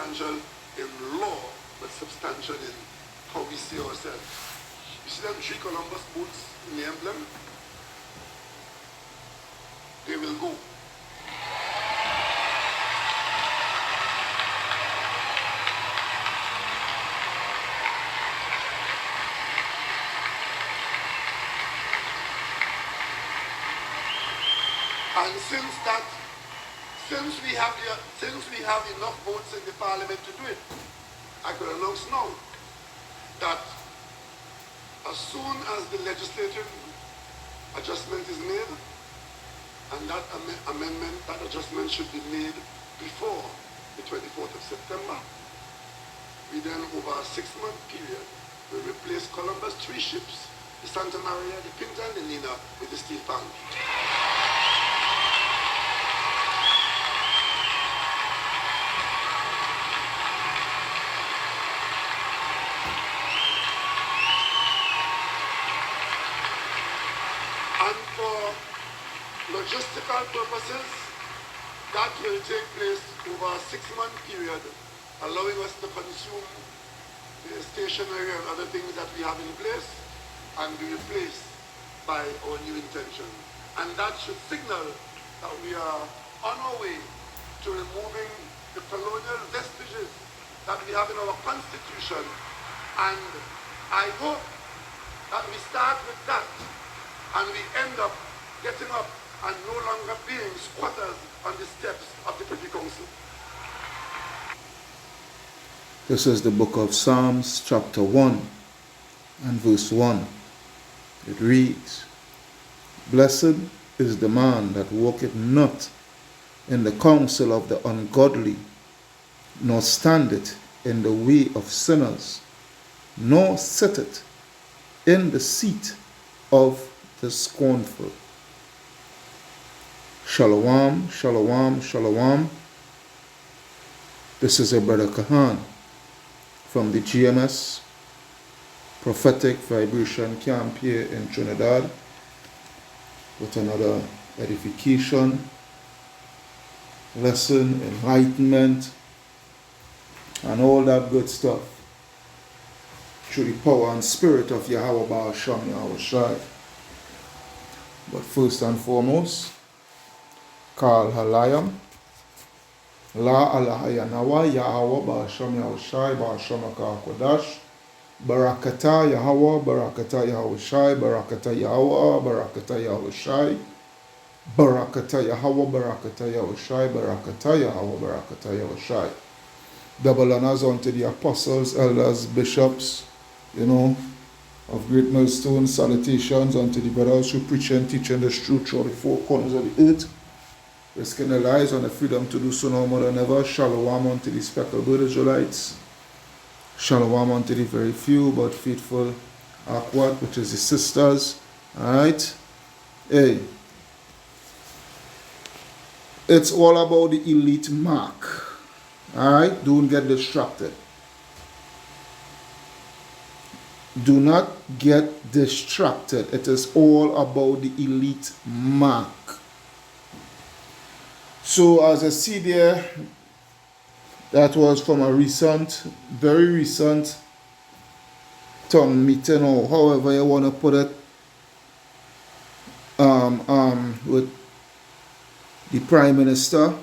substantial in law, but substantial in how we see ourselves. You see them 3 Columbus boots in the emblem? They will go. And since we have enough votes in the parliament to do it, I could announce now that as soon as the legislative adjustment is made, and that amendment, that adjustment should be made before the 24th of September, we then, over a 6-month period, will replace Columbus 3 ships, the Santa Maria, the Pinta, and the Nina, with the steel pan. And for logistical purposes, that will take place over a 6-month period, allowing us to consume the stationery and other things that we have in place and be replaced by our new intention. And that should signal that we are on our way to removing the colonial vestiges that we have in our Constitution. And I hope that we start with that and we end up getting up and no longer being squatters on the steps of the Privy Council. This is the book of Psalms chapter 1 and verse 1. It reads, "Blessed is the man that walketh not in the counsel of the ungodly, nor standeth in the way of sinners, nor sitteth in the seat of the scornful." Shalom, shalom, shalom. This is your brother Kahan from the GMS Prophetic Vibration Camp here in Trinidad with another edification, lesson, enlightenment, and all that good stuff through the power and spirit of Yahweh Baal Shem Yahweh Shai. But first and foremost, Kal Halayam, La Alahayanawa, Yahweh Baal Shem Yahweh Shai, Baal Shem Kodash, Barakata Yahweh, Barakata Yahweh Shai, Barakata Yahweh, Barakata Yahweh Shai, Barakata Yahweh, Barakata Yahweh Shai, Barakata Yahweh, Barakata Yahweh Shai. Double honors unto the apostles, elders, bishops, of Great Millstone. Salutations unto the brothers who preach and teach in the truth throughout the 4 corners of the earth, risking their lives on the freedom to do so no more than ever. Shalom unto the speckled bird Israelites. Shalom unto the very few but faithful Akwat, which is the sisters. Alright? Hey. It's all about the elite mark. Alright? Don't get distracted. Do not get distracted. It is all about the elite mark. So as I see there, that was from a very recent town meeting, or however you want to put it, with the Prime Minister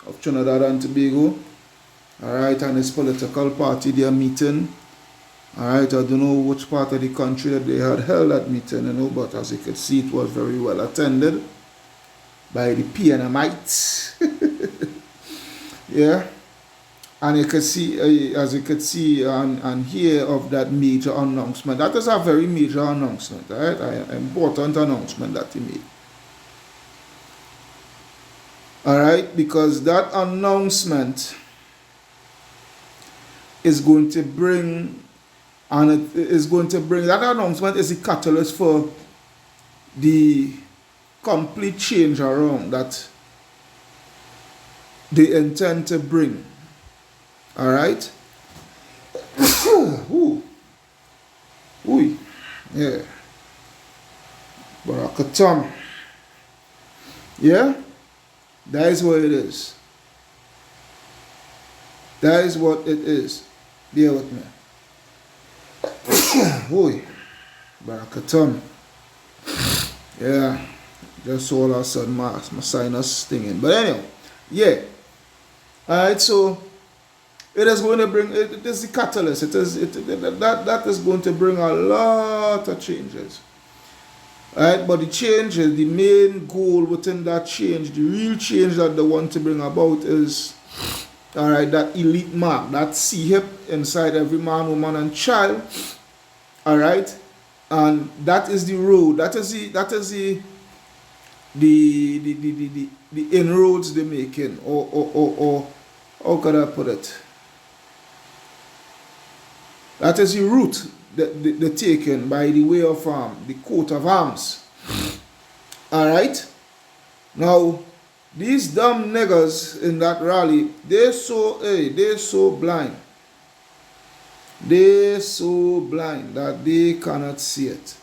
of Trinidad and Tobago, alright, and his political party, their meeting. Alright, I don't know which part of the country that they had held that meeting, but as you could see, it was very well attended by the PNMites. Yeah. And you can see, as you could see and hear of that major announcement. That is a very major announcement, right? An important announcement that he made. Alright, because that announcement is going to bring, that announcement is the catalyst for the complete change around that they intend to bring. Alright? Ooh. Ooh. Yeah. Barakatam. Yeah? That is what it is. That is what it is. Bear with me. Oi, Barakatum. Yeah, just all of a sudden my sinus stinging. But anyway, yeah. Alright, so it is going to bring, it is the catalyst. That is going to bring a lot of changes. Alright, but the change is the main goal within that change. The real change that they want to bring about is, alright, that elite mark, that C-hip inside every man, woman, and child. Alright, and that is the road. That is the inroads they're making, or how could I put it? That is the route that they're taken by the way of the coat of arms. Alright? Now, these dumb niggas in that rally, they're so blind. They're so blind that they cannot see it.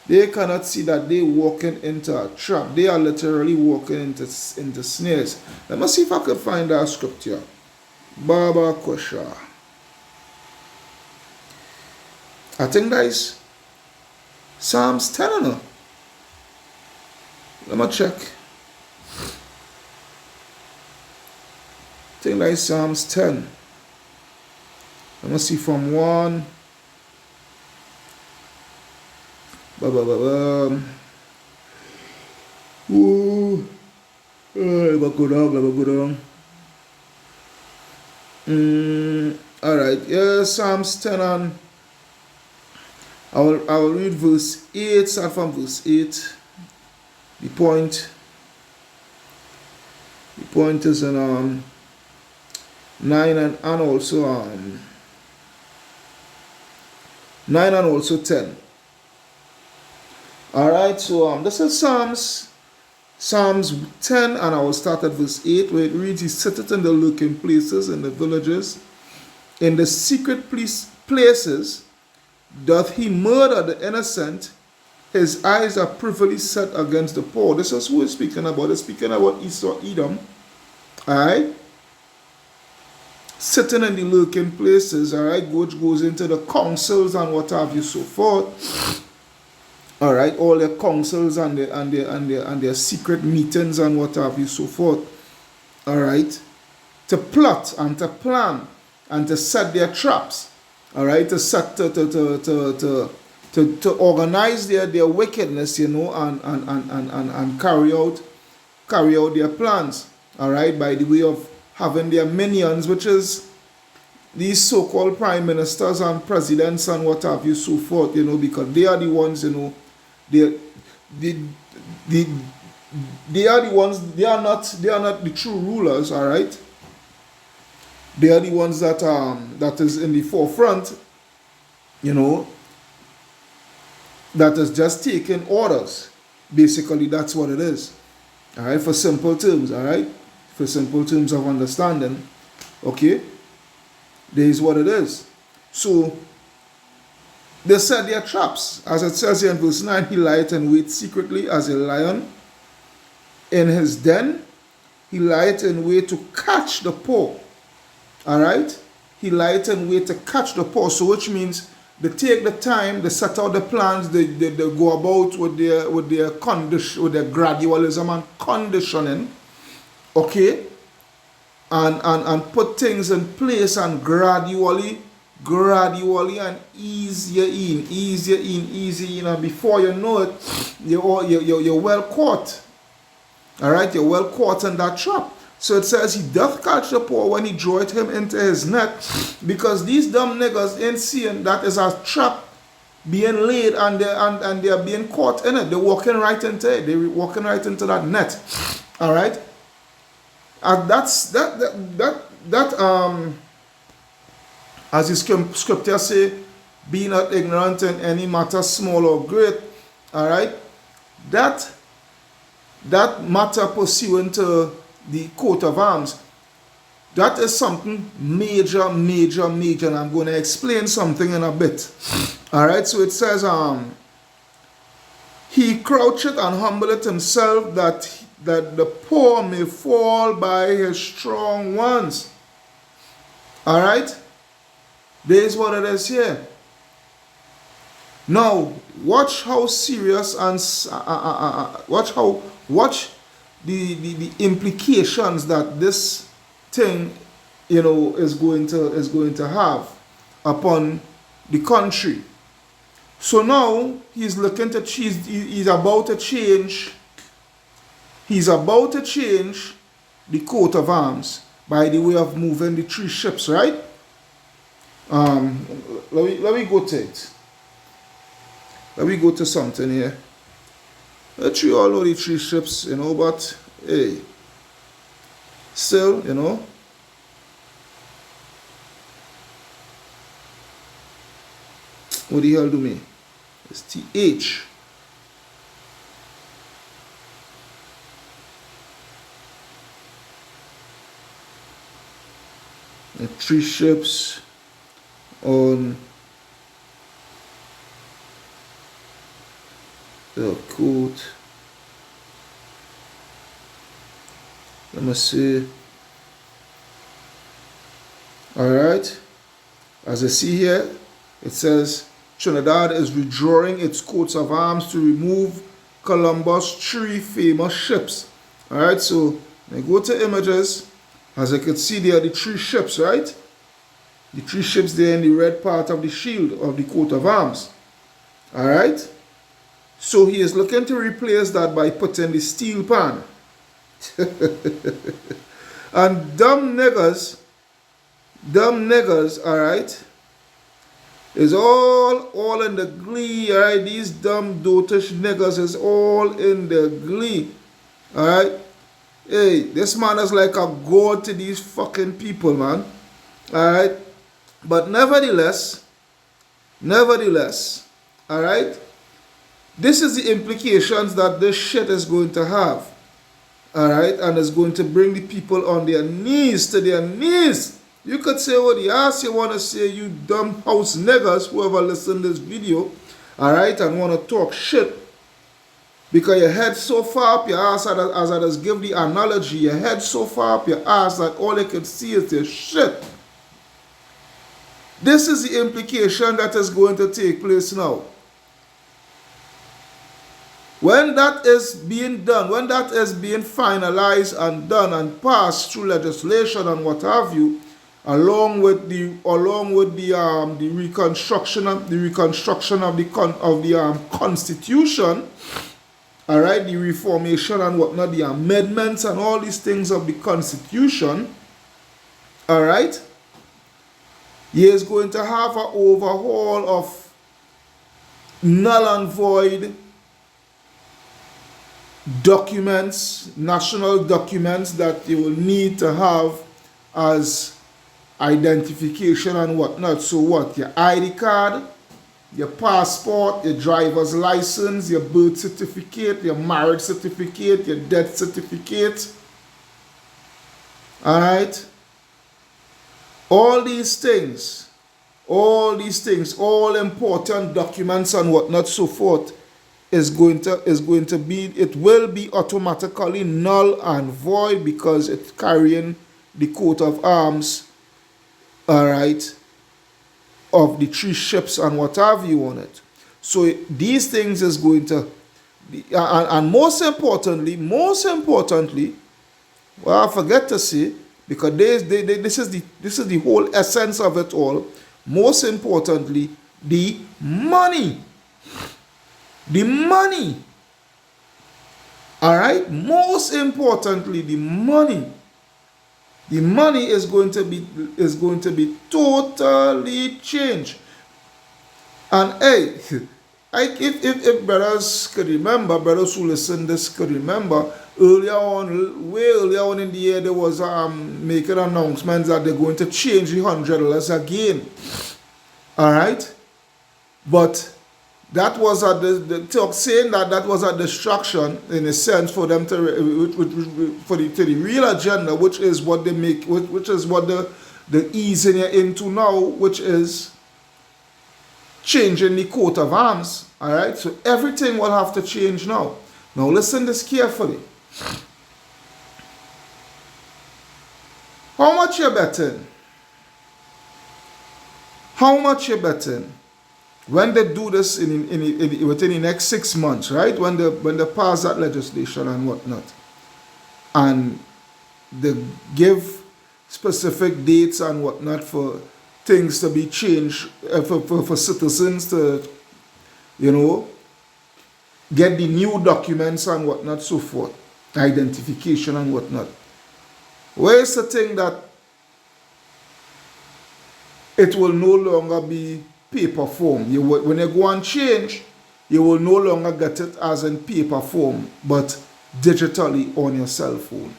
They cannot see that they're walking into a trap. They are literally walking into snares. Let me see if I can find that scripture. Baba Kosha. I think that is Psalms 10 or no? Let me check. I think that is Psalms 10. Let me see from 1. Ooh. Let me go down. Alright, yeah, Psalms 10 and I will read verse 8, start from verse 8. The point is in 9 and also 9 and also 10. Alright, so this is Psalms 10, and I will start at verse 8, where it reads, He sitteth in the lurking places, in the villages, in the secret places, doth he murder the innocent. His eyes are privily set against the poor. This is who is speaking about. It's speaking about Esau, Edom. Alright? Sitting in the lurking places, alright, which goes into the councils and what have you, so forth. Alright, all their councils and their secret meetings and what have you, so forth. Alright? To plot and to plan and to set their traps. Alright, to set to organize their wickedness, you know, and carry out their plans. Alright, by the way of having their minions, which is these so-called prime ministers and presidents and what have you, so forth, you know, because they are the ones, you know, they are the ones, they are not the true rulers, alright? They are the ones that is in the forefront, you know, that is just taking orders. Basically, that's what it is. Alright, for simple terms, alright? For simple terms of understanding. Okay? There is what it is. So, they set their traps. As it says here in verse 9, he lieth and waits secretly as a lion in his den. He lieth in wait to catch the poor. Alright? He lieth in wait to catch the poor. So which means they take the time, they set out the plans, they go about with their gradualism and conditioning. Okay? And put things in place and gradually and easier in, and before you know it, you're well caught. Alright, you're well caught in that trap. So it says he doth catch the poor when he draweth him into his net, because these dumb niggas ain't seeing that is a trap being laid and they're being caught in it. They're walking right into it. They're walking right into that net. Alright? And that's as the scripture say, be not ignorant in any matter small or great. Alright? That matter pursuant to the coat of arms, that is something major, and I'm going to explain something in a bit. Alright, so it says, he croucheth and humbleth himself that the poor may fall by his strong ones. Alright? There is what it is here. Now, watch how serious and watch the implications that this thing, is going to have upon the country. So now he's looking to he's about to change. He's about to change the coat of arms by the way of moving the 3 ships, right? Let me go to it. Let me go to something here. Let you all know the 3 ships, but hey, still, what the hell do me? It's TH. The 3 ships on the coat. Let me see. Alright. As I see here, it says Trinidad is redrawing its coats of arms to remove Columbus' 3 famous ships. Alright, so I go to images. As I can see, there are the 3 ships, right? The 3 ships there in the red part of the shield of the coat of arms. Alright? So he is looking to replace that by putting the steel pan. And dumb niggers, alright, is all in the glee, alright? These dumb dotish niggers is all in the glee, alright? Hey, this man is like a god to these fucking people, man. Alright? But nevertheless, alright? This is the implications that this shit is going to have. Alright? And it's going to bring the people on their knees, to their knees. You could say what the ass you want to say, you dumb house niggers, whoever listen to this video, alright, and want to talk shit. Because your head so far up your ass, as I just give the analogy, your head so far up your ass that all you can see is your shit. This is the implication that is going to take place now. When that is being done, when that is being finalized and done and passed through legislation and what have you, along with the reconstruction of the Constitution, all right, the reformation and whatnot, the amendments and all these things of the Constitution, all right, he is going to have an overhaul of null and void documents, national documents that you will need to have as identification and whatnot. So what? Your ID card, your passport, your driver's license, your birth certificate, your marriage certificate, your death certificate. Alright? All these things, all important documents and whatnot, so forth, is going to be, it will be automatically null and void because it's carrying the coat of arms, alright, of the 3 ships and what have you on it. So these things is going to, and most importantly, well, I forget to say, because this is the whole essence of it all. Most importantly, the money. The money. Alright? Most importantly, the money. The money is going to be totally changed. And hey, if brothers could remember, brothers who listen this could remember, way earlier on in the year, there was making announcements that they're going to change the $100 again. Alright? But that was the talk saying that was a distraction in a sense for them to the real agenda, which is what they make, which is what the easing into now, which is changing the coat of arms. All right, so everything will have to change now. Now listen this carefully. How much you betting How much you betting? When they do this within the next 6 months, right? When they pass that legislation and whatnot, and they give specific dates and whatnot for things to be changed, for citizens to, get the new documents and whatnot, so forth, identification and whatnot. Where's the thing that it will no longer be paper form? When you go and change, you will no longer get it as in paper form, but digitally on your cell phone.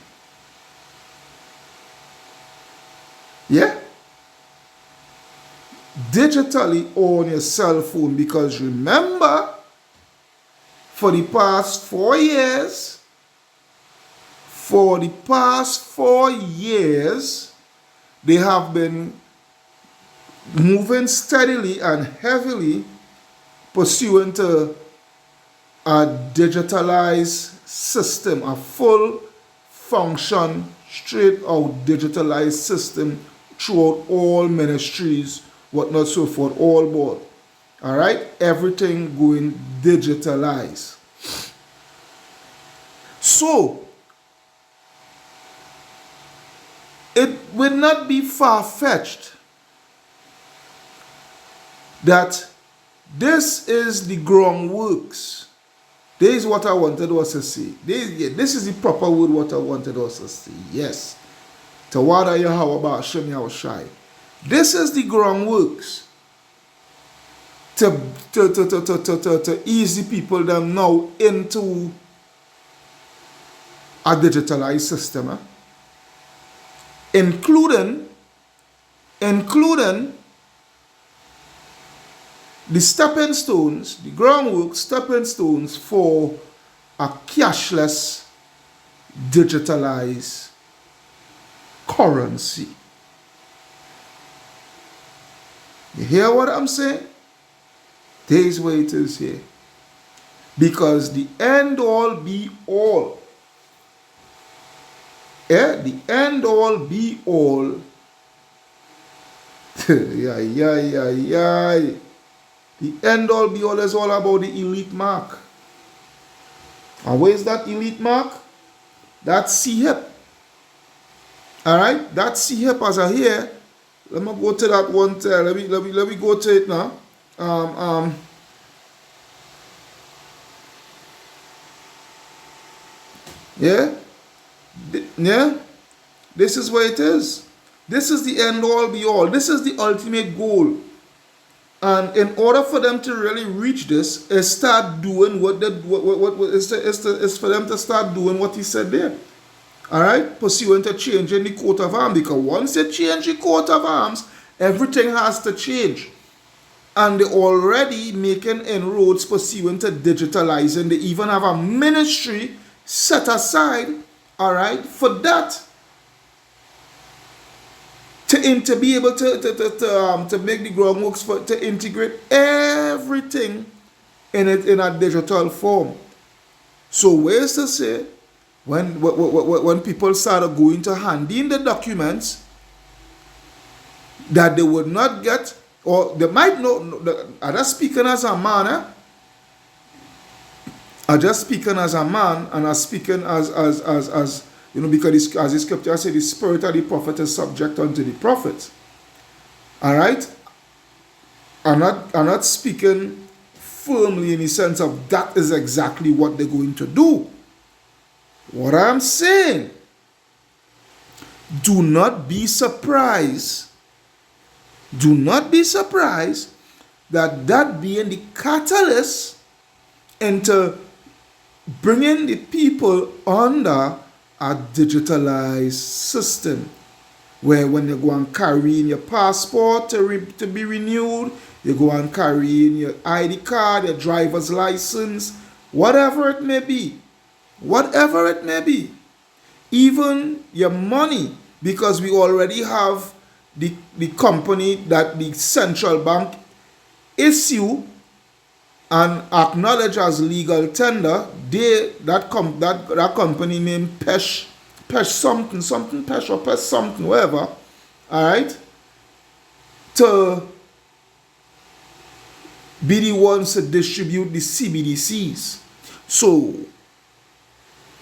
Yeah? Digitally on your cell phone, because remember, for the past 4 years, they have been moving steadily and heavily pursuant to a digitalized system, a full function, straight out digitalized system throughout all ministries, whatnot, so forth, all board. All right, everything going digitalized. So it will not be far-fetched that this is the groundworks. This is what I wanted us to see. This is the proper word what I wanted us to see. Yes. Tawada Yahweh Hashem Yahushai. This is the groundworks to ease the people them now into a digitalized system, including the stepping stones, the groundwork stepping stones for a cashless, digitalized currency. You hear what I'm saying? This is where it is here. Because the end all be all. Yeah, the end all be all. yeah. The end all be all is all about the elite mark. And where is that elite mark? That's C-HIP. Alright? That C-HIP as I hear. Let me go to that one there. Let me go to it now. Yeah? Yeah? This is where it is. This is the end all be all. This is the ultimate goal. And in order for them to really reach this, is start doing what is for them to start doing what he said there. Alright? Pursuant to changing the coat of arms. Because once they change the coat of arms, everything has to change. And they're already making inroads pursuant to digitalizing. They even have a ministry set aside, alright, for that. To be able to make the groundworks to integrate everything in a digital form. So where's to say when people started going to hand in the documents that they would not get, or they might not, I'm just speaking as a man, I'm just speaking as a man, and I'm speaking as because as the scripture says, the spirit of the prophet is subject unto the prophet. Alright? I'm not speaking firmly in the sense of that is exactly what they're going to do. What I'm saying, do not be surprised. Do not be surprised that being the catalyst into bringing the people under a digitalized system, where when you go and carry in your passport to be renewed, you go and carry in your ID card, your driver's license, whatever it may be, even your money, because we already have the company that the central bank issue and acknowledge as legal tender, that company named Pesh something, whatever, all right, to be the ones to distribute the CBDCs. So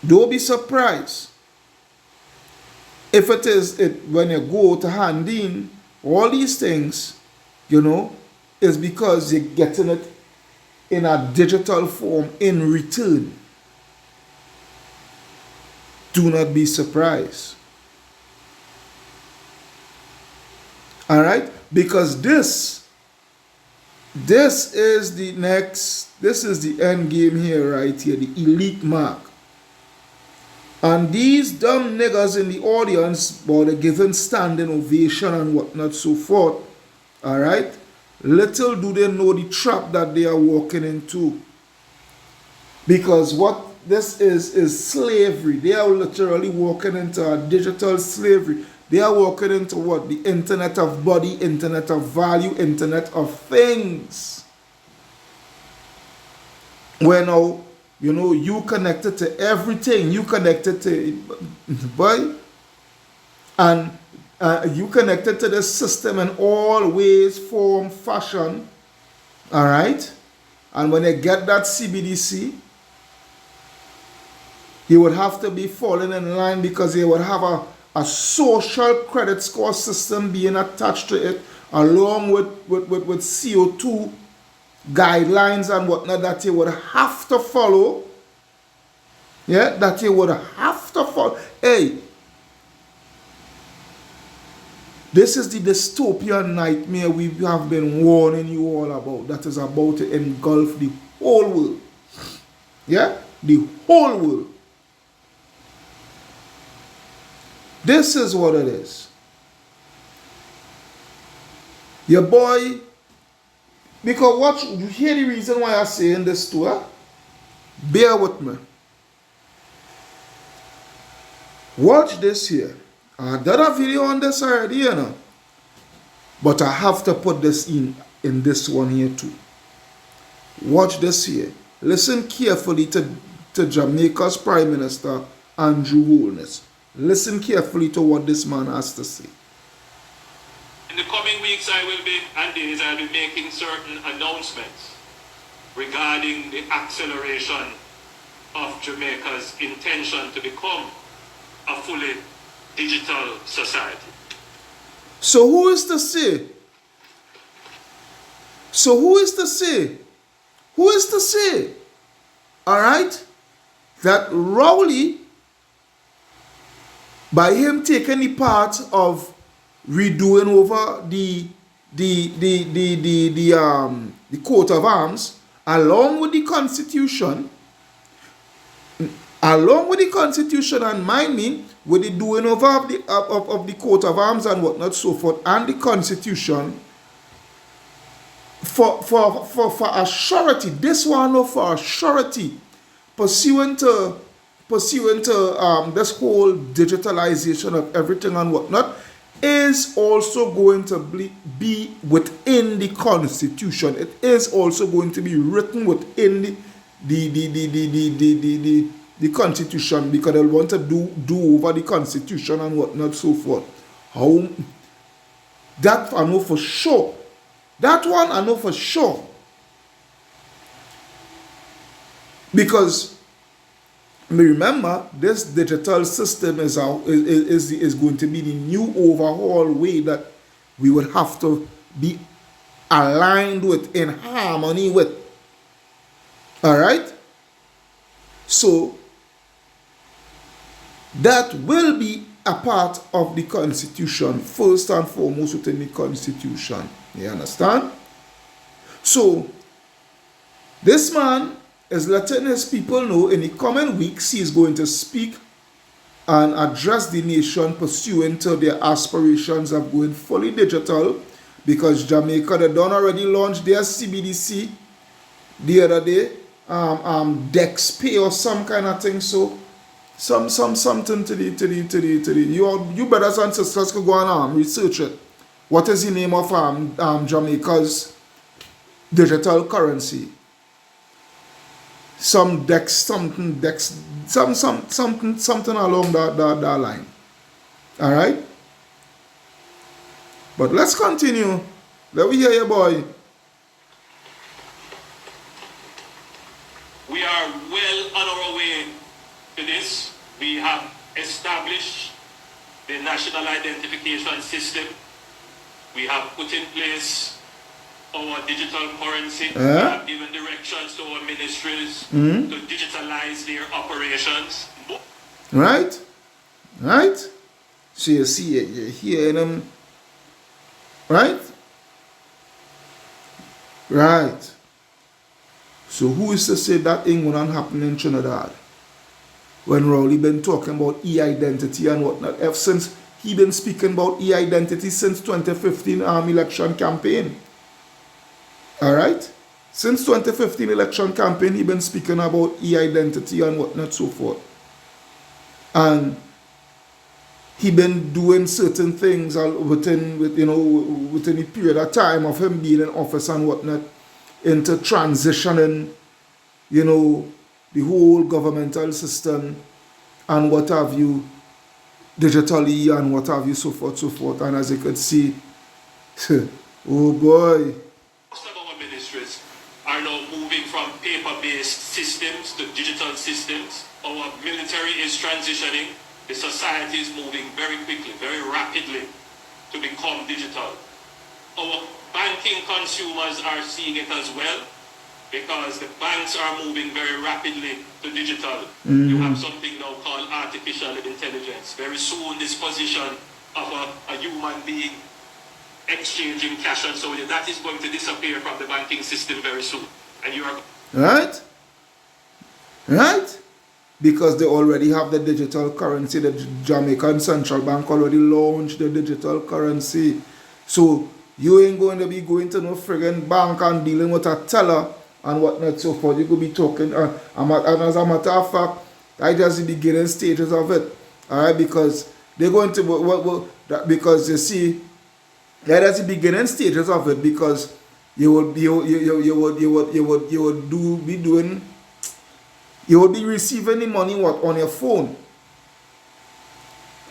don't be surprised if it is when you go to hand in all these things, is because you're getting it in a digital form in return. Do not be surprised. All right? Because this is the end game here, right here, the elite mark. And these dumb niggas in the audience, well, they're given standing ovation and whatnot, so forth. All right? Little do they know the trap that they are walking into. Because what this is slavery. They are literally walking into a digital slavery. They are walking into what? The internet of body, internet of value, internet of things. Where now, you connected to everything. You connected to, boy, and you connected to the system in all ways, form, fashion. All right? And when they get that CBDC, you would have to be falling in line because you would have a social credit score system being attached to it, along with CO2 guidelines and whatnot that you would have to follow. Yeah, that you would have to follow. Hey, this is the dystopian nightmare we have been warning you all about, that is about to engulf the whole world. Yeah, the whole world. This is what it is. Your boy, because watch, you hear the reason why I'm saying this to her? Bear with me. Watch this here. I did a video on this already, but I have to put this in this one here too. Watch this here. Listen carefully to Jamaica's Prime Minister, Andrew Holness. Listen carefully to what this man has to say. In the coming weeks and days, I'll be making certain announcements regarding the acceleration of Jamaica's intention to become a fully digital society. So who is to say? Who is to say? All right? That Rowley, by him taking the part of redoing over the coat of arms, along with the Constitution, and mind me, with the doing over of the coat of arms and whatnot, so forth, and the Constitution, for a surety, this one no for a surety, pursuant to this whole digitalization of everything and whatnot, is also going to be within the Constitution. It is also going to be written within the Constitution, because they'll want to do over the Constitution and whatnot, so forth. How that I know for sure. That one I know for sure. Because remember, this digital system is going to be the new overhaul way that we would have to be aligned with, in harmony with. All right? So, that will be a part of the Constitution, first and foremost within the Constitution. You understand? So, this man is letting his people know in the coming weeks he is going to speak and address the nation pursuant to their aspirations of going fully digital, because Jamaica, they done already launched their CBDC the other day, DexPay or some kind of thing. So something to the you brothers and sisters could go and research it. What is the name of Jamaica's digital currency? Something along that line. All right. But let's continue. Let me hear you, boy. have established the national identification system. We have put in place our digital currency. We have given directions to our ministries to digitalize their operations. Right? Right? So you see, you're hearing them. Right? Right. So who is to say that ain't gonna happen in Trinidad? When Rowley been talking about e-identity and whatnot, ever since he been speaking about e-identity since 2015 election campaign. Alright? Since 2015 election campaign, he been speaking about e-identity and whatnot so forth. And he been doing certain things within a period of time of him being in office and whatnot, into transitioning, the whole governmental system and what have you, digitally and what have you, so forth. And as you could see, oh boy. Most of our ministries are now moving from paper-based systems to digital systems. Our military is transitioning. The society is moving very quickly, very rapidly to become digital. Our banking consumers are seeing it as well, because the banks are moving very rapidly to digital. You have something now called artificial intelligence. Very soon this position of a human being exchanging cash and so on, that is going to disappear from the banking system very soon. And you are... Right? Right? Because they already have the digital currency. The Jamaican Central Bank already launched the digital currency. So you ain't going to be going to no friggin' bank and dealing with a teller and whatnot so forth. You could be talking, and as a matter of fact, I just the beginning stages of it. Alright, because they're going to because you see, that's the beginning stages of it, because you would be receiving the money on your phone.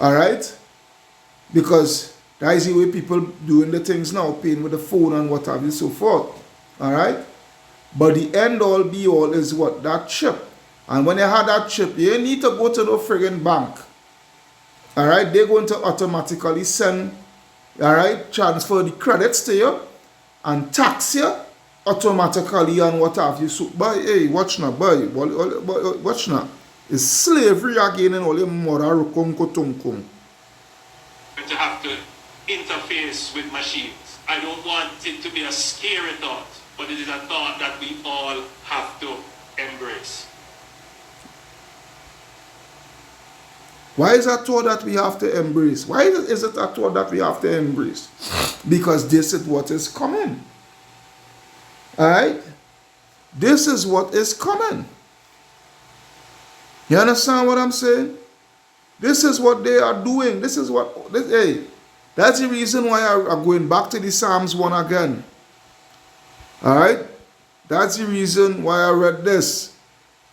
Alright? Because that is the way people doing the things now, paying with the phone and what have you, so forth. Alright? But the end all be all is what? That chip. And when you have that chip, you ain't need to go to no friggin' bank. Alright? They're going to automatically send, alright, transfer the credits to you and tax you automatically and what have you. So, boy, hey, watch now, boy. Watch now. It's slavery again and all your mother rukunkutunkum. To have to interface with machines. I don't want it to be a scary thought, but it is a thought that we all have to embrace. Why is that thought that we have to embrace? Why is it a thought that we have to embrace? Because this is what is coming. Alright? This is what is coming. You understand what I'm saying? This is what they are doing. This is what... hey, that's the reason why I'm going back to the Psalms 1 again. Alright? That's the reason why I read this.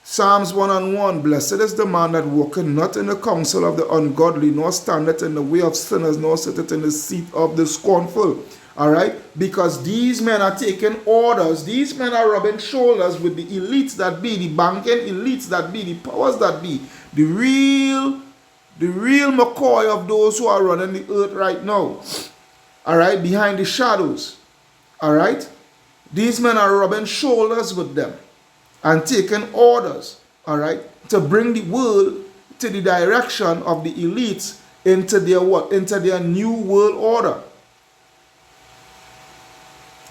Psalms 1:1. Blessed is the man that walketh not in the counsel of the ungodly, nor standeth in the way of sinners, nor sitteth in the seat of the scornful. Alright? Because these men are taking orders. These men are rubbing shoulders with the elites that be, the banking elites that be, the powers that be. The real McCoy of those who are running the earth right now. Alright? Behind the shadows. Alright? These men are rubbing shoulders with them and taking orders, alright, to bring the world to the direction of the elites into their what? Into their new world order.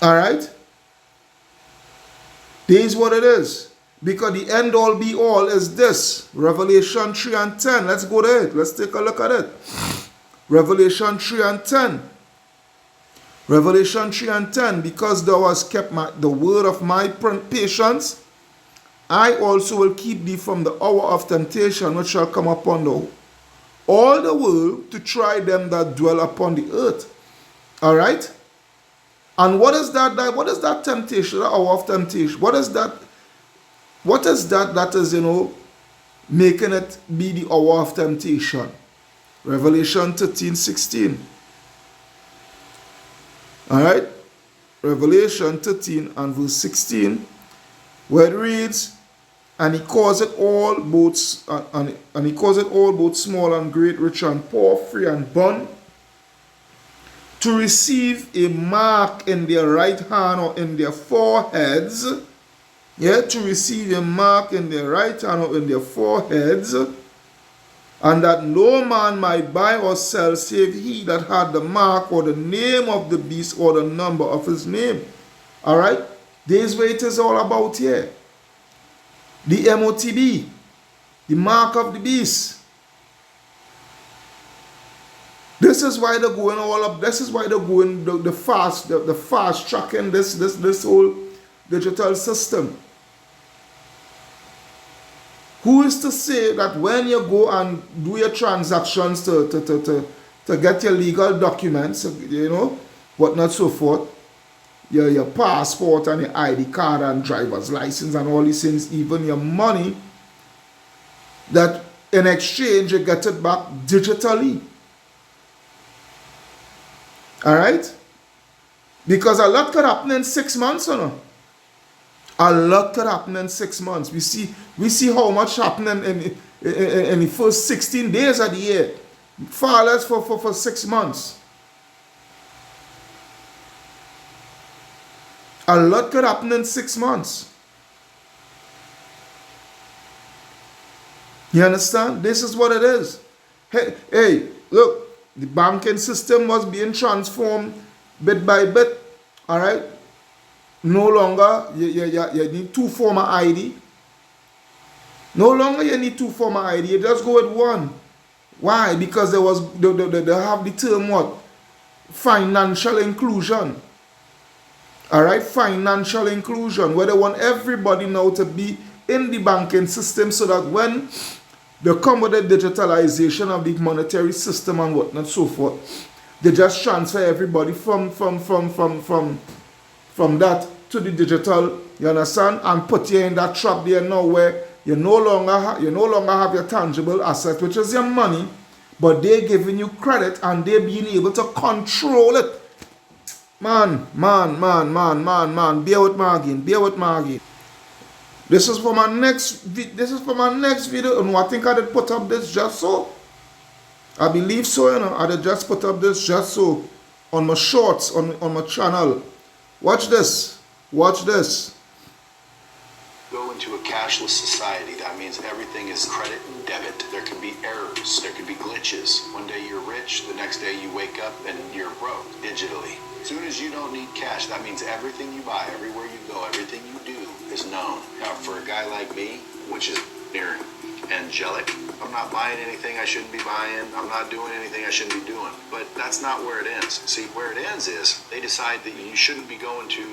Alright? This is what it is. Because the end all be all is this. Revelation 3:10. Let's go to it. Let's take a look at it. Revelation 3:10. Revelation 3:10. Because thou hast kept the word of my patience, I also will keep thee from the hour of temptation which shall come upon all the world to try them that dwell upon the earth. Alright? And what is that? What is that temptation? The hour of temptation. What is that? What is that is, making it be the hour of temptation? Revelation 13:16. Alright? Revelation 13 and verse 16, where it reads, And he calls it all, both and he calls it all, both small and great, rich and poor, free and bond, to receive a mark in their right hand or in their foreheads. Yeah, to receive a mark in their right hand or in their foreheads, and that no man might buy or sell save he that had the mark or the name of the beast or the number of his name. All right, this is what it is all about here. The MOTB, the mark of the beast. This is why they're going all up. This is why they're going the fast tracking this whole digital system. Who is to say that when you go and do your transactions to get your legal documents, you know, whatnot, so forth, your passport and your ID card and driver's license and all these things, even your money, that in exchange you get it back digitally. Alright? Because a lot could happen in 6 months, you know. A lot could happen in 6 months. We see how much happened in the first 16 days of the year. Far less for 6 months. A lot could happen in 6 months. You understand? This is what it is. Hey, look, the banking system was being transformed bit by bit. All right? No longer you need 2 form of ID. No longer you need 2 form of ID. You just go with one. Why? Because they have the term what? Financial inclusion. Alright, financial inclusion, where they want everybody now to be in the banking system so that when they come with the digitalization of the monetary system and whatnot, so forth, they just transfer everybody from that to the digital, you understand, and put you in that trap there now where you no longer have your tangible asset, which is your money, but they're giving you credit and they're being able to control it. Man, bear with Margin. This is for my next video, and I think I did put up this just so. I believe so, you know. I did just put up this just so on my shorts on my channel. Watch this. Watch this. Go into a cashless society. That means everything is credit and debit. There can be errors. There can be glitches. One day you're rich, the next day you wake up and you're broke digitally. As soon as you don't need cash, that means everything you buy, everywhere you go, everything you do is known. Now, for a guy like me, which is near angelic, I'm not buying anything I shouldn't be buying. I'm not doing anything I shouldn't be doing. But that's not where it ends. See, where it ends is they decide that you shouldn't be going to,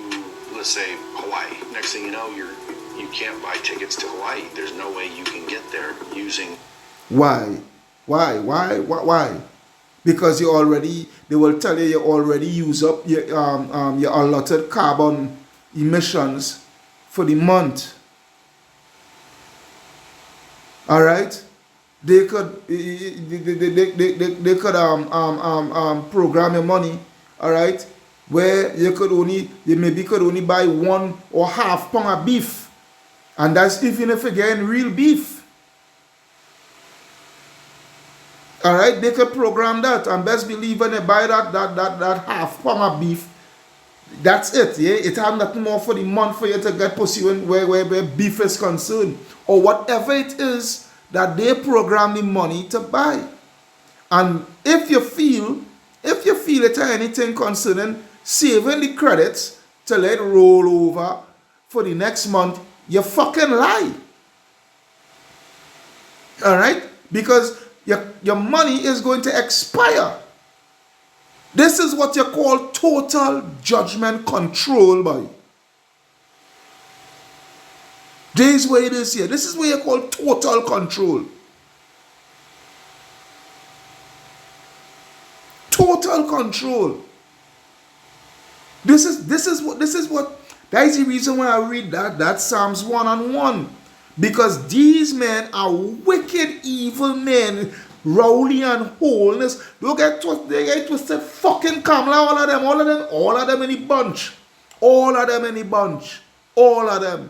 let's say, Hawaii. Next thing you know, you can't buy tickets to Hawaii. There's no way you can get there using. Why? Because they will tell you already use up your allotted carbon emissions for the month. All right, they could program your money. All right, where you maybe could only buy 1 or half pound of beef, and that's even if you're getting real beef. All right, they could program that, and best believe when they buy that half pound of beef, that's it. Yeah, it has nothing more for the month for you to get pussy where beef is concerned, or whatever it is that they program the money to buy. And if you feel it anything concerning saving the credits to let it roll over for the next month, you fucking lie. All right, because your money is going to expire. This is what you call total judgment control, boy. This is where it is here. This is what you call total control. Total control. This is what that is the reason why I read that Psalms 1:1. Because these men are wicked, evil men, rowdy and wholeness. They get twisted, fucking Kamala, all of them in a bunch. All of them.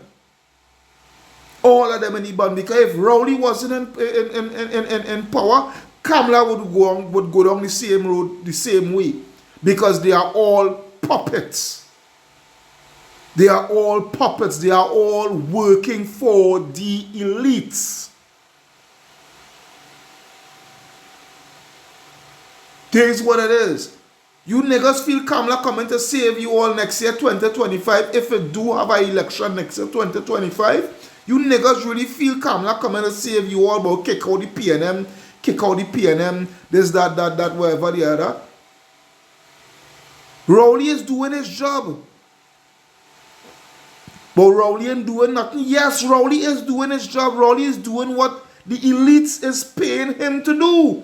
All of them in the band. Because if Rowley wasn't in power, Kamala would go down the same road, the same way. Because they are all puppets. They are all puppets. They are all working for the elites. Here's what it is. You niggas feel Kamala coming to save you all next year, 2025, if it do have an election next year, 2025. You niggas really feel Kamala coming to save you all, but kick out the PNM, this, that, whatever the other. Rowley is doing his job. But Rowley ain't doing nothing. Yes, Rowley is doing his job. Rowley is doing what the elites is paying him to do.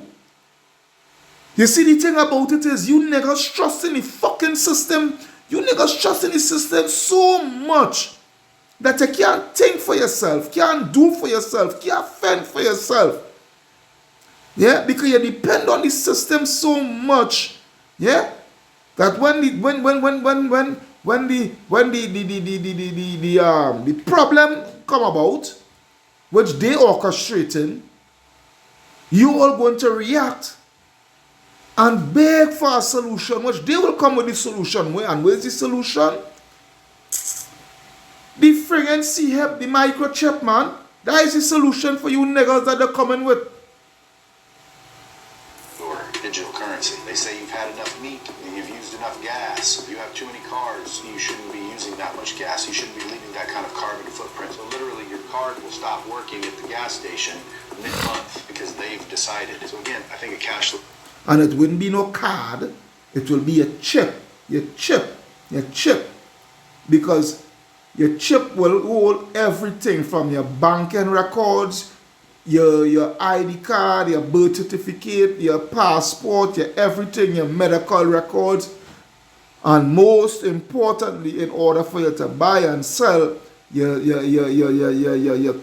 You see, the thing about it is, you niggas trust in the fucking system. You niggas trust in the system so much that you can't think for yourself, can't do for yourself, can't fend for yourself. Yeah, because you depend on the system so much. Yeah, that when the problem come about, which they orchestrating, you all going to react and beg for a solution, which they will come with the solution. And where's the solution? The friggin' CHEP, the microchip, man. That is the solution for you niggas that they're coming with. Or digital currency. They say you've had enough meat, you've used enough gas. If you have too many cars, you shouldn't be using that much gas. You shouldn't be leaving that kind of carbon footprint. So literally your card will stop working at the gas station mid-month because they've decided. So again, I think a cashless... And it wouldn't be no card, it will be a chip. Your chip. Because your chip will hold everything from your banking records, your ID card, your birth certificate, your passport, your everything, your medical records. And most importantly, in order for you to buy and sell your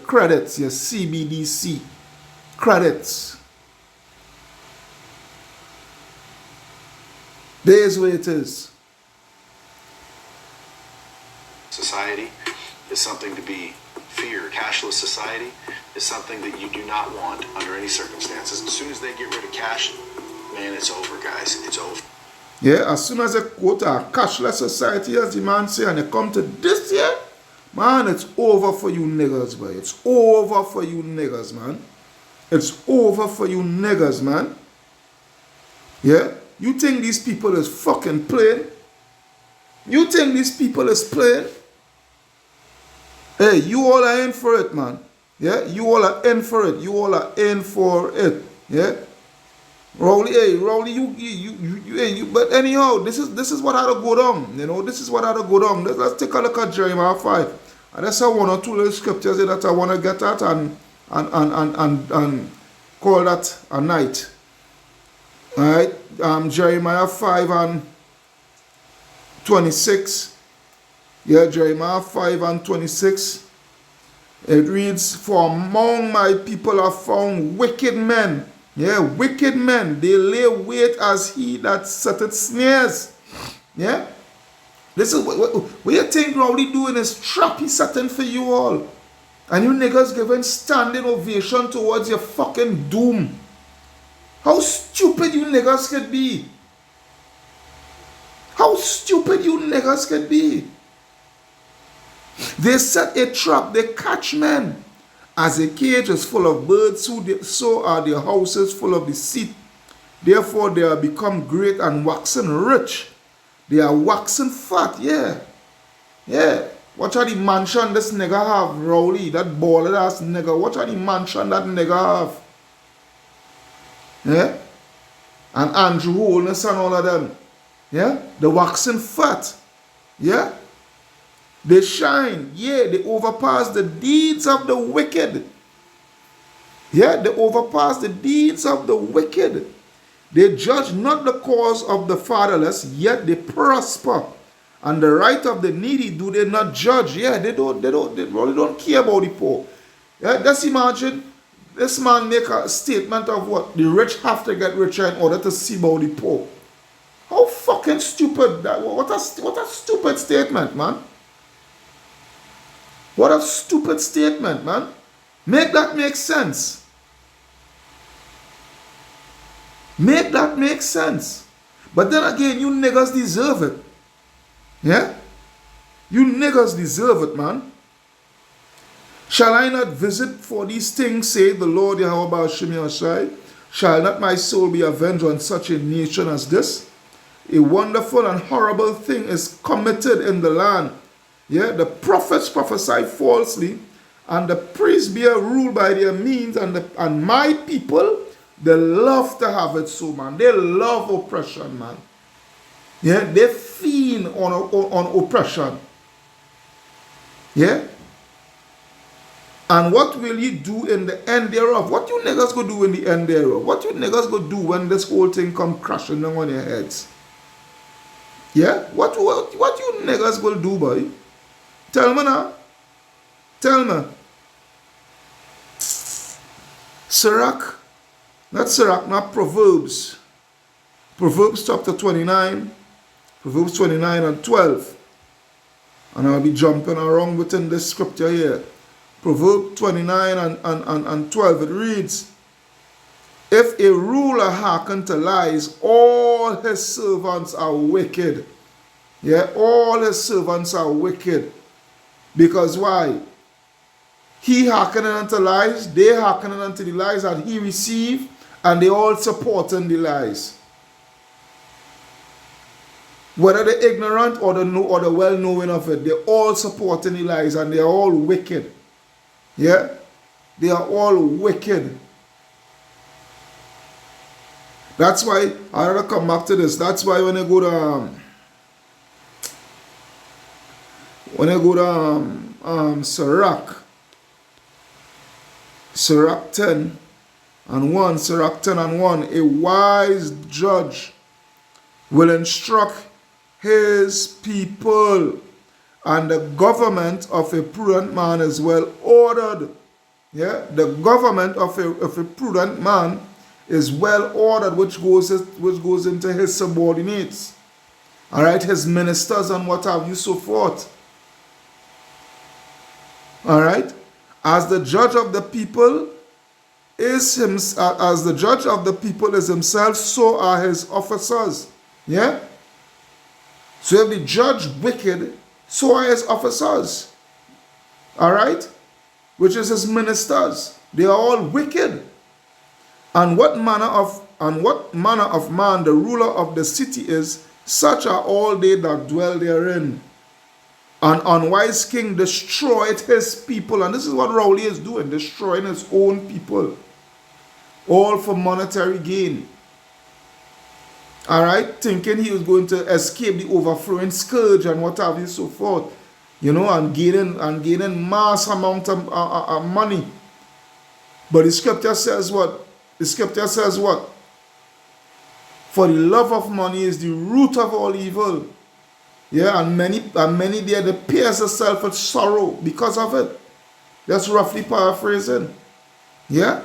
credits, your CBDC credits. There's where it is. Society is something to be feared. Cashless society is something that you do not want under any circumstances. As soon as they get rid of cash, man, it's over, guys. It's over. Yeah, as soon as they go to a cashless society, as the man say, and they come to this year, man, it's over for you niggas, boy. It's over for you niggas, man. It's over for you niggas, man. Yeah? You think these people is fucking playing? You think these people is playing? Hey, you all are in for it, man. Yeah? You all are in for it. You all are in for it. Yeah? Rowley, hey, but anyhow, this is what had to go down. You know, this is what had to go down. Let's take a look at Jeremiah 5. And that's one or two little scriptures that I want to get at and call that a night. Alright, Jeremiah 5 and 26. Yeah, Jeremiah 5 and 26. It reads, "For among my people are found wicked men." Yeah, wicked men. They lay wait as he that setteth snares. Yeah? This is what you think Rowley doing is trap he setting for you all. And you niggas giving standing ovation towards your fucking doom. How stupid you niggas could be. How stupid you niggas could be. They set a trap, they catch men. As a cage is full of birds, so are their houses full of deceit. Therefore they are become great and waxen rich. They are waxen fat, yeah. Yeah. Watch how the mansion this nigga have, Rowley, that baller ass nigga. Watch how the mansion that nigga have. Yeah? And Andrew Holness and all of them. Yeah? The waxen fat. Yeah? They shine. Yeah, they overpass the deeds of the wicked. Yeah, they overpass the deeds of the wicked. They judge not the cause of the fatherless, yet they prosper. And the right of the needy do they not judge. Yeah, they really don't care about the poor. Yeah, just imagine this man make a statement of what? The rich have to get richer in order to see about the poor. How fucking stupid that was. What a stupid statement, man. What a stupid statement, man. Make that make sense. Make that make sense. But then again, you niggas deserve it. Yeah? You niggas deserve it, man. Shall I not visit for these things, say the Lord Yahweh Ba'ashim Yashai? Shall not my soul be avenged on such a nation as this? A wonderful and horrible thing is committed in the land. Yeah, the prophets prophesy falsely, and the priests bear rule by their means, and my people, they love to have it so, man. They love oppression, man. Yeah, they feed on oppression. Yeah? And what will you do in the end thereof? What you niggas go do in the end thereof? What you niggas go do when this whole thing come crashing down on your heads? Yeah? What you niggas go do, boy? Tell me now. Tell me. Sirach. Not Sirach, not Proverbs. Proverbs chapter 29. Proverbs 29 and 12. And I'll be jumping around within this scripture here. Proverbs 29 and 12. It reads, if a ruler hearken to lies, all his servants are wicked. Yeah, all his servants are wicked. Because why? He hearkening unto lies, they hearkening unto the lies that he received, and they all supporting the lies. Whether they're ignorant or the well-knowing of it, they're all supporting the lies, and they're all wicked. Yeah? They are all wicked. That's why, I gotta come back to this. That's why when I go to Sirach 10 and 1, Sirach 10 and 1, a wise judge will instruct his people, and the government of a prudent man is well ordered. Yeah, the government of a prudent man is well ordered, which goes into his subordinates. All right, his ministers and what have you, so forth. All right, as the judge of the people is himself, so are his officers. Yeah. So if the judge wicked, so are his officers. All right, which is his ministers. They are all wicked. And what manner of man the ruler of the city is, such are all they that dwell therein. An unwise king destroyed his people. And this is what Rowley is doing, destroying his own people. All for monetary gain. Alright, thinking he was going to escape the overflowing scourge and what have you, so forth. You know, and gaining mass amount of money. But the scripture says what? The scripture says what? For the love of money is the root of all evil. Yeah, and many there they pierce themselves with sorrow because of it. That's roughly paraphrasing. Yeah?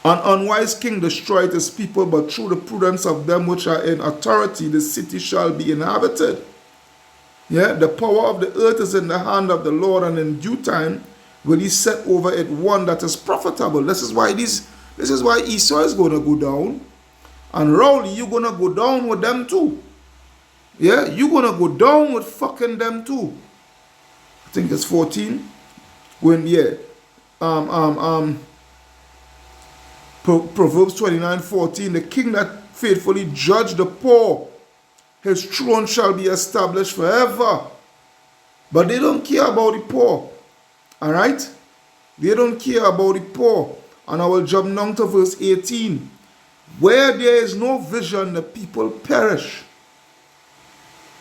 An unwise king destroyed his people, but through the prudence of them which are in authority, the city shall be inhabited. Yeah, the power of the earth is in the hand of the Lord, and in due time will he set over it one that is profitable. This is why Esau is going to go down. And Rowley, you're going to go down with them too. Yeah, you're going to go down with fucking them too. I think it's 14. When, yeah. Proverbs 29:14. The king that faithfully judged the poor, his throne shall be established forever. But they don't care about the poor. Alright? They don't care about the poor. And I will jump down to verse 18. Where there is no vision, the people perish.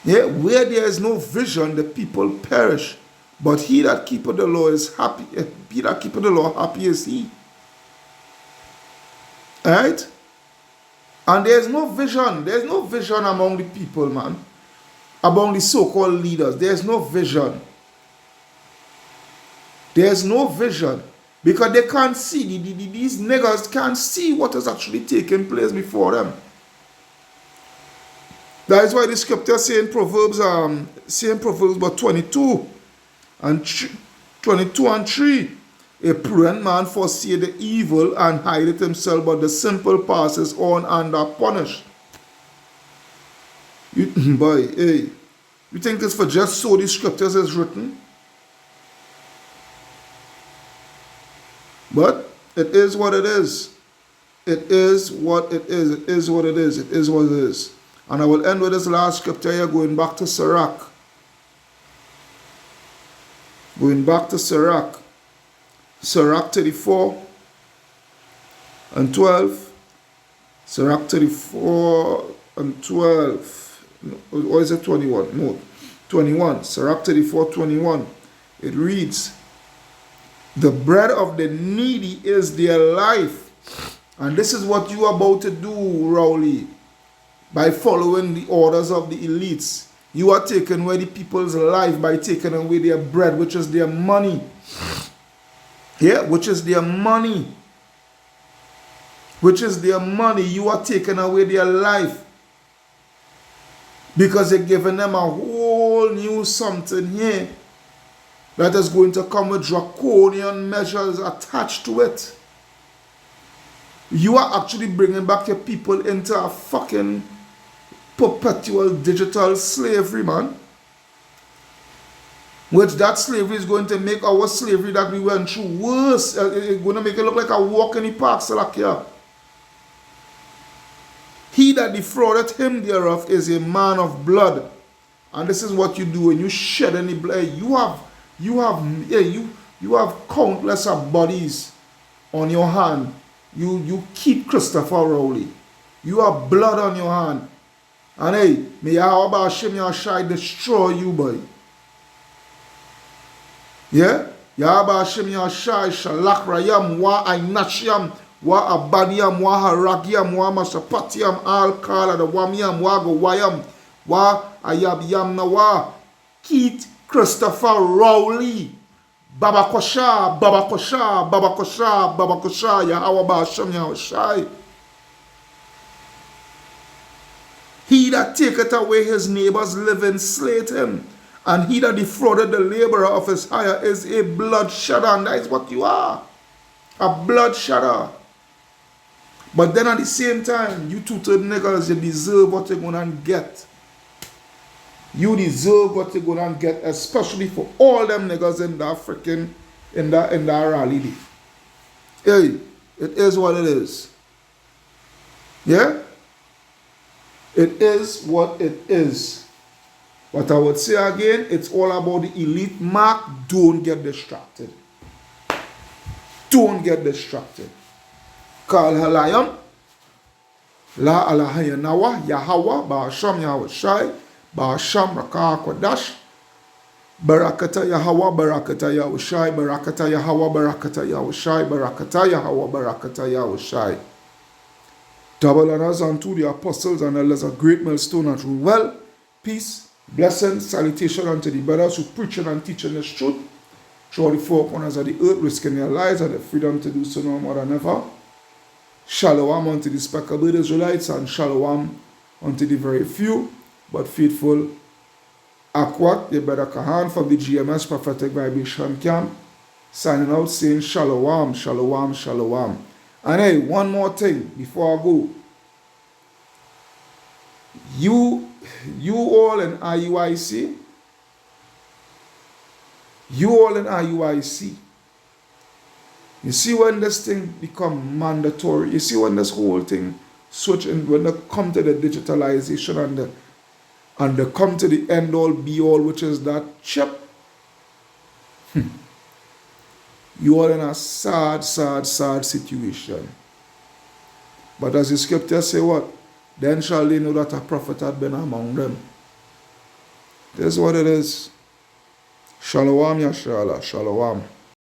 Yeah, where there is no vision, the people perish. But he that keepeth the law is happy. He that keepeth the law, happy is he. Alright? And there's no vision. There's no vision among the people, man. Among the so-called leaders. There's no vision. There's no vision. Because they can't see. These niggas can't see what is actually taking place before them. That is why the scripture saying Proverbs but 22 And 22 and 3. A prudent man foresee the evil and hideth himself, but the simple passes on and are punished. Boy, hey, you think it's for just so the scriptures is written? But it is what it is. It is what it is. It is what it is. It is what it is. And I will end with this last scripture here, going back to Sirach. Going back to Sirach. Sirach 34 and 12. Sirach 34 and 12. Or is it 21? No, 21. Sirach 34, 21. It reads, the bread of the needy is their life. And this is what you are about to do, Rowley. By following the orders of the elites. You are taking away the people's life by taking away their bread, which is their money. Yeah, which is their money. Which is their money. You are taking away their life. Because you're giving them a whole new something here that is going to come with draconian measures attached to it. You are actually bringing back your people into a fucking perpetual digital slavery, man. Which that slavery is going to make our slavery that we went through worse. It's going to make it look like a walk in the park, Salakia. He that defrauded him thereof is a man of blood. And this is what you do when you shed any blood. You have countless of bodies on your hand. You keep Christopher Rowley. You have blood on your hand. And hey, may Yahweh Hashem Yahshai destroy you, boy. Yeah? Yahweh Hashem Yahshai Shalach Rayam Wa Ainashyam Wa Abadiyam Wa Haragyam Wa Masapatiyam Al Kala the Wamiam Wa Gowayam Wa Ayabyam Nawa Keith Christopher Rowley. Baba Kosha, Baba Kosha, Baba Kosha, Baba Kosha, Yahweh Hashem Yahshai. He that taketh away his neighbor's living slayeth him, and he that defrauded the laborer of his hire is a bloodshedder, and that is what you are, a bloodshedder. But then at the same time, you two-third niggas, you deserve what you're gonna get. You deserve what you're gonna get, especially for all them niggas in that freaking, in that rally. Hey, it is what it is. Yeah? It is what it is. But I would say again, it's all about the elite mark. Don't get distracted. Don't get distracted. Kal halayam, la alahaya nawa, Yahweh, Ba'asham Yahushai, Ba'asham Rakah Kodash, Barakata Yahweh, Barakata Yahushai, Barakata Yahweh, Barakata Yahushai, Barakata Yahweh, Barakata Yahushai. Double honors unto the apostles and elders, a great millstone and rule well. Peace, blessing, salutation unto the brothers who preaching and teaching this truth throughout the four corners of the earth, risking their lives and the freedom to do so no more than ever. Shalom unto the speckled Israelites and shalom unto the very few but faithful Akwat, the brother Kahan from the GMS Prophetic Vibration Camp, signing out saying shalom, shalom, shalom. And hey, one more thing before I go. You all in IUIC, you see when this thing become mandatory, you see when this whole thing switch, and when they come to the digitalization and they come to the end all be all, which is that chip, you are in a sad situation. But as the scriptures say what? Then shall they know that a prophet had been among them. This is what it is. Shalom, Yashala. Shalom.